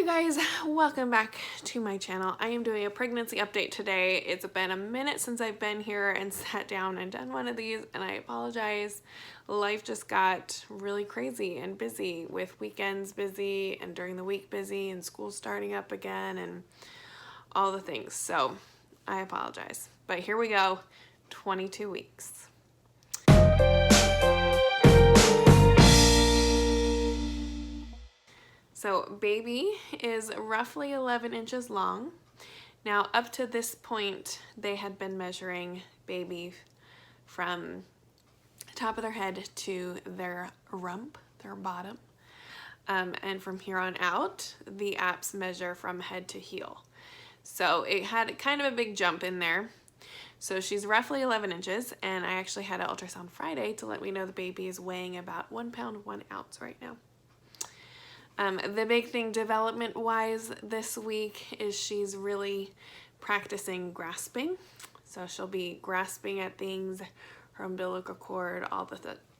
you guys, welcome back to my channel. I am doing a pregnancy update today. It's been a minute since I've been here and sat down and done one of these, and I apologize. Life just got really crazy and busy, with weekends busy and during the week busy and school starting up again and all the things. So I apologize, but here we go. 22 weeks. So baby is roughly 11 inches long. Now up to this point, they had been measuring baby from the top of their head to their rump, their bottom. And from here on out, the apps measure from head to heel. So it had kind of a big jump in there. So she's roughly 11 inches, and I actually had an ultrasound Friday to let me know the baby is weighing about 1 pound, 1 ounce right now. The big thing development-wise this week is she's really practicing grasping. So she'll be grasping at things, her umbilical cord,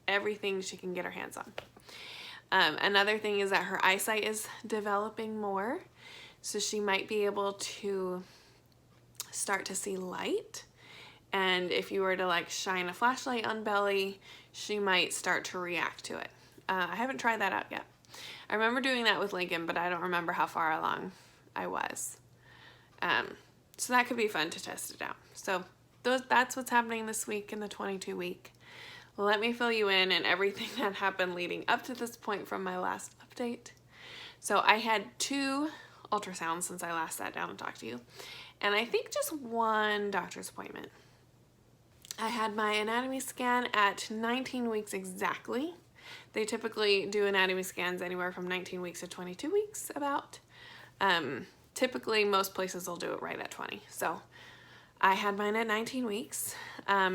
everything she can get her hands on. Another thing is that her eyesight is developing more. So she might be able to start to see light. And if you were to like shine a flashlight on Belly, she might start to react to it. I haven't tried that out yet. I remember doing that with Lincoln, but I don't remember how far along I was. So that could be fun to test it out. So that's what's happening this week in the 22 week. Let me fill you in and everything that happened leading up to this point from my last update. So I had 2 ultrasounds since I last sat down and talked to you, and I think just 1 doctor's appointment. I had my anatomy scan at 19 weeks exactly. They typically do anatomy scans anywhere from 19 weeks to 22 weeks about. Typically, most places will do it right at 20. So I had mine at 19 weeks.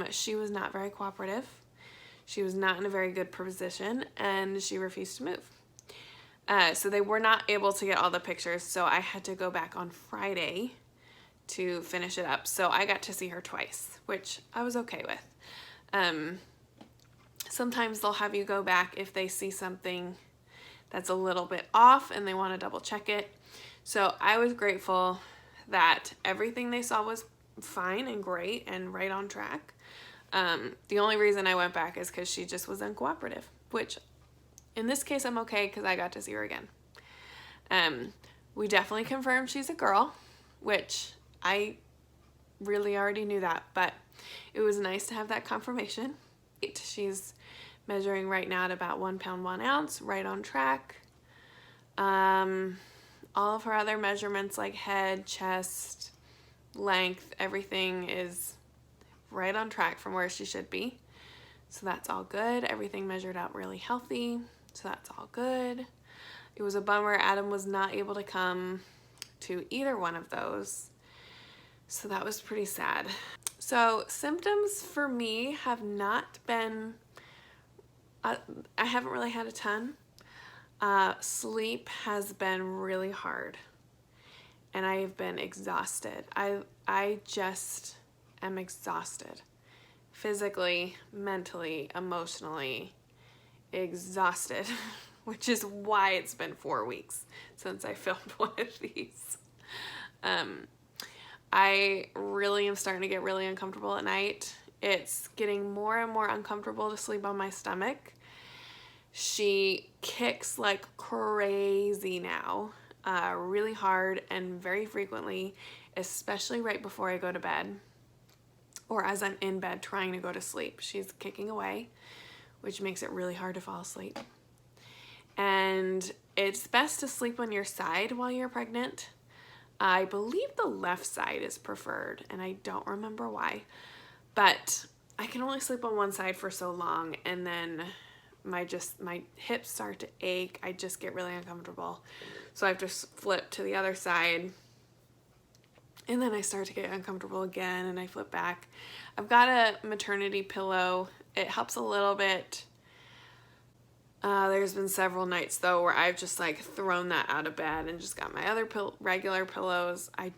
She was not very cooperative. She was not in a very good position, and she refused to move. So they were not able to get all the pictures, so I had to go back on Friday to finish it up. So I got to see her twice, which I was okay with. Sometimes they'll have you go back if they see something that's a little bit off and they want to double check it. So I was grateful that everything they saw was fine and great and right on track. The only reason I went back is because she just was uncooperative, which in this case I'm okay because I got to see her again. We definitely confirmed she's a girl, which I really already knew that, but it was nice to have that confirmation. She's measuring right now at about 1 pound, 1 ounce, right on track. All of her other measurements like head, chest, length, everything is right on track from where she should be. So that's all good. Everything measured out really healthy. So that's all good. It was a bummer Adam was not able to come to either one of those. So that was pretty sad. So symptoms for me have not been, I haven't really had a ton. Sleep has been really hard and I have been exhausted. I just am exhausted. Physically, mentally, emotionally exhausted, which is why it's been 4 weeks since I filmed one of these. I really am starting to get really uncomfortable at night. It's getting more and more uncomfortable to sleep on my stomach. She kicks like crazy now, really hard and very frequently, especially right before I go to bed or as I'm in bed trying to go to sleep. She's kicking away, which makes it really hard to fall asleep. And it's best to sleep on your side while you're pregnant. I believe the left side is preferred, and I don't remember why, but I can only sleep on one side for so long, and then my hips start to ache. I just get really uncomfortable, so I have to flip to the other side, and then I start to get uncomfortable again, and I flip back. I've got a maternity pillow. It helps a little bit. There's been several nights though where I've just like thrown that out of bed and just got my other regular pillows. I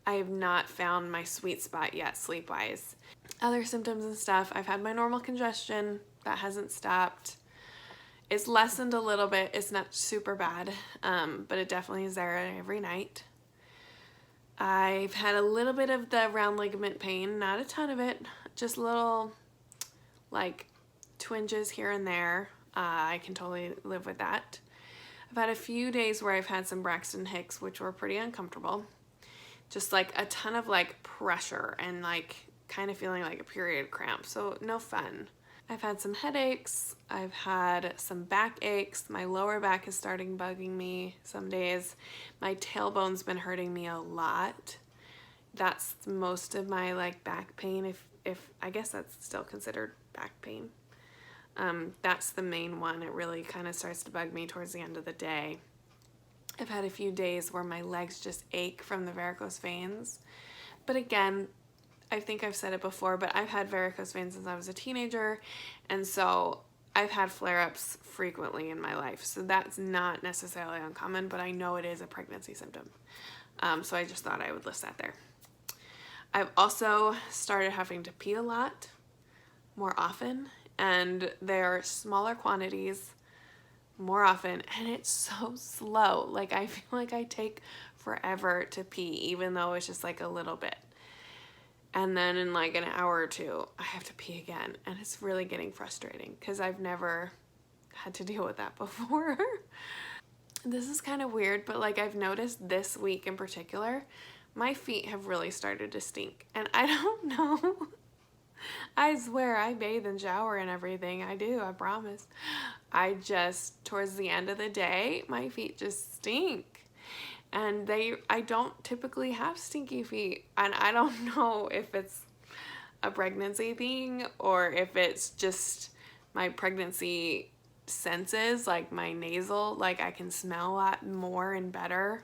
have not found my sweet spot yet sleep-wise. Other symptoms and stuff, I've had my normal congestion that hasn't stopped. It's lessened a little bit. It's not super bad, but it definitely is there every night. I've had a little bit of the round ligament pain, not a ton of it, just little like twinges here and there. I can totally live with that. I've had a few days where I've had some Braxton Hicks, which were pretty uncomfortable. Just like a ton of like pressure and like kind of feeling like a period cramp, so no fun. I've had some headaches, I've had some back aches, my lower back is starting bugging me some days, my tailbone's been hurting me a lot. That's most of my like back pain, if I guess that's still considered back pain. That's the main one. It really kind of starts to bug me towards the end of the day. I've had a few days where my legs just ache from the varicose veins, but again, I think I've said it before, but I've had varicose veins since I was a teenager, and so I've had flare-ups frequently in my life, so that's not necessarily uncommon, but I know it is a pregnancy symptom. So I just thought I would list that there. I've also started having to pee a lot more often, and they're smaller quantities more often, and it's so slow. Like I feel like I take forever to pee, even though it's just like a little bit. And then in like an hour or two, I have to pee again. And it's really getting frustrating because I've never had to deal with that before. This is kind of weird, but like I've noticed this week in particular, my feet have really started to stink. And I don't know. I swear I bathe and shower and everything. I do, I promise. I just, towards the end of the day, my feet just stink. And I don't typically have stinky feet, and I don't know if it's a pregnancy thing or if it's just my pregnancy senses, like my nasal, like I can smell a lot more and better.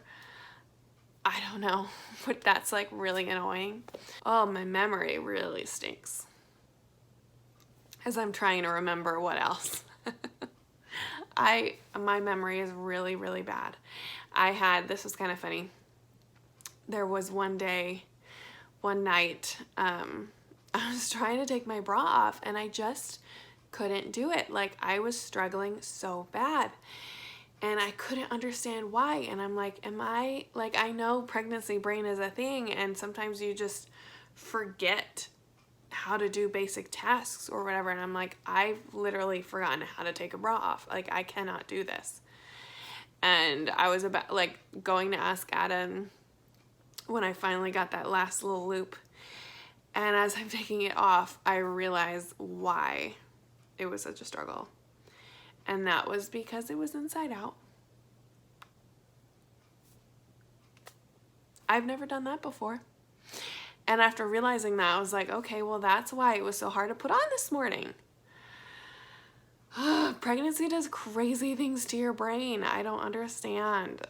I don't know, but that's like really annoying. Oh, my memory really stinks as I'm trying to remember what else. My memory is really, really bad. This was kind of funny. There was one night, I was trying to take my bra off and I just couldn't do it. Like I was struggling so bad and I couldn't understand why. And I'm like, I know pregnancy brain is a thing and sometimes you just forget how to do basic tasks or whatever. And I'm like, I've literally forgotten how to take a bra off. Like I cannot do this. And I was about like going to ask Adam when I finally got that last little loop. And as I'm taking it off, I realized why it was such a struggle. And that was because it was inside out. I've never done that before. And after realizing that, I was like, okay, well, that's why it was so hard to put on this morning. Pregnancy does crazy things to your brain. I don't understand.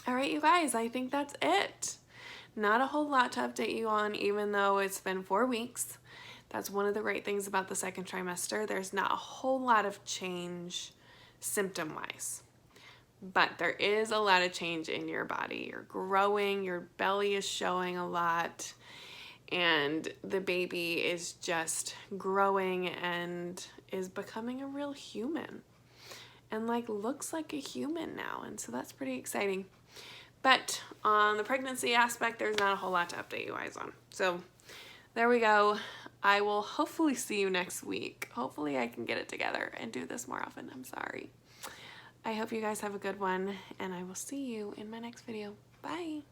All right, you guys, I think that's it. Not a whole lot to update you on, even though it's been 4 weeks. That's one of the great things about the second trimester. There's not a whole lot of change symptom-wise, but there is a lot of change in your body. You're growing, your belly is showing a lot, and the baby is just growing and is becoming a real human and like looks like a human now, and so that's pretty exciting. But on the pregnancy aspect, there's not a whole lot to update you guys on. So there we go. I will hopefully see you next week. Hopefully I can get it together and do this more often. I'm sorry. I hope you guys have a good one, and I will see you in my next video. Bye.